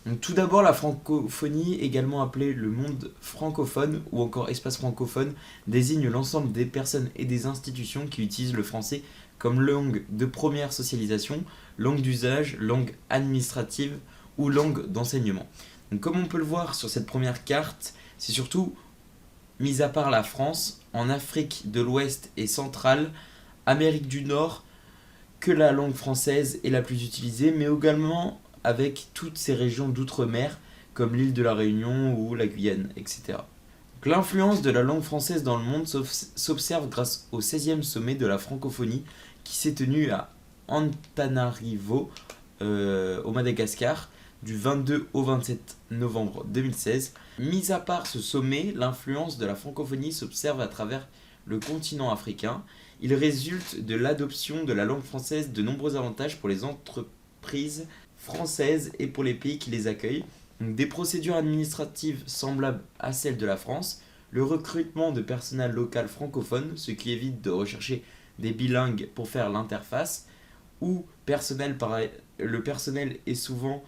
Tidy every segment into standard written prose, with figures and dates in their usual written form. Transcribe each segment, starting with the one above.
Donc, tout d'abord, la francophonie, également appelée le monde francophone ou encore espace francophone, désigne l'ensemble des personnes et des institutions qui utilisent le français comme langue de première socialisation, langue d'usage, langue administrative ou langue d'enseignement. Donc, comme on peut le voir sur cette première carte, c'est surtout, mis à part la France, en Afrique de l'Ouest et centrale, Amérique du Nord, que la langue française est la plus utilisée, mais également avec toutes ces régions d'outre-mer, comme l'île de la Réunion ou la Guyane, etc. Donc, l'influence de la langue française dans le monde s'observe grâce au 16e sommet de la francophonie qui s'est tenu à Antananarivo, au Madagascar, du 22 au 27 novembre 2016. Mis à part ce sommet, l'influence de la francophonie s'observe à travers le continent africain. Il résulte de l'adoption de la langue française de nombreux avantages pour les entreprises françaises et pour les pays qui les accueillent. Donc, des procédures administratives semblables à celles de la France, le recrutement de personnel local francophone, ce qui évite de rechercher des bilingues pour faire l'interface, ou le personnel est souvent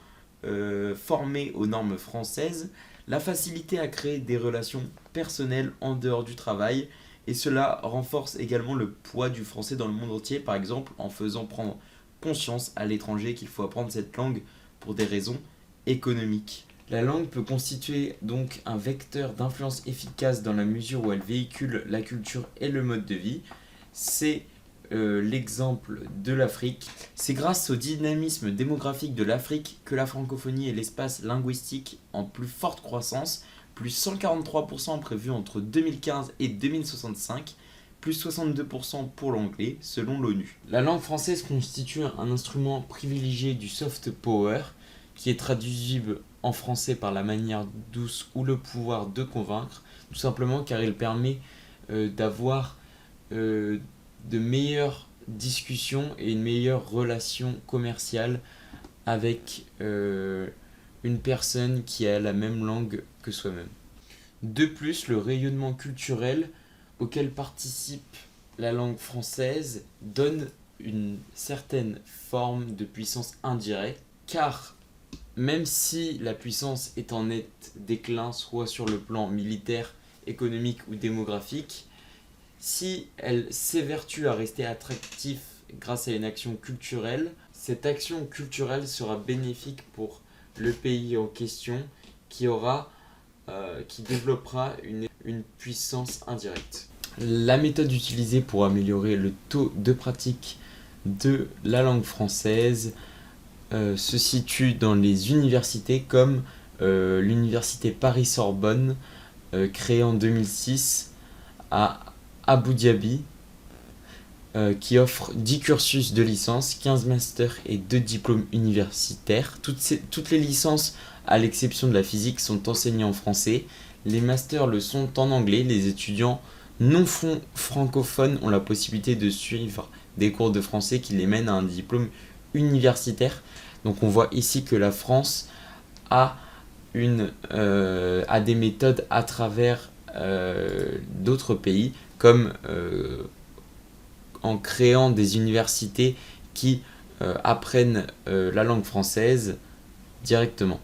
formé aux normes françaises, la facilité à créer des relations personnelles en dehors du travail, et cela renforce également le poids du français dans le monde entier, par exemple en faisant prendre conscience à l'étranger qu'il faut apprendre cette langue pour des raisons économiques. La langue peut constituer donc un vecteur d'influence efficace dans la mesure où elle véhicule la culture et le mode de vie. C'est l'exemple de l'Afrique. C'est grâce au dynamisme démographique de l'Afrique que la francophonie est l'espace linguistique en plus forte croissance, plus 143% prévu entre 2015 et 2065, plus 62% pour l'anglais selon l'ONU. La langue française constitue un instrument privilégié du soft power, qui est traduisible en français par la manière douce ou le pouvoir de convaincre, tout simplement car il permet d'avoir de meilleures discussions et une meilleure relation commerciale avec une personne qui a la même langue que soi-même. De plus, le rayonnement culturel auquel participe la langue française donne une certaine forme de puissance indirecte, car même si la puissance est en net déclin, soit sur le plan militaire, économique ou démographique, si elle s'évertue à rester attractive grâce à une action culturelle, cette action culturelle sera bénéfique pour le pays en question qui développera une puissance indirecte. La méthode utilisée pour améliorer le taux de pratique de la langue française se situe dans les universités comme l'université Paris-Sorbonne, créée en 2006 à Abu Dhabi, qui offre 10 cursus de licence, 15 masters et 2 diplômes universitaires. Toutes les licences, à l'exception de la physique, sont enseignées en français. Les masters le sont en anglais. Les étudiants non francophones ont la possibilité de suivre des cours de français qui les mènent à un diplôme universitaire. Donc on voit ici que la France a des méthodes à travers d'autres pays, comme en créant des universités qui apprennent la langue française directement.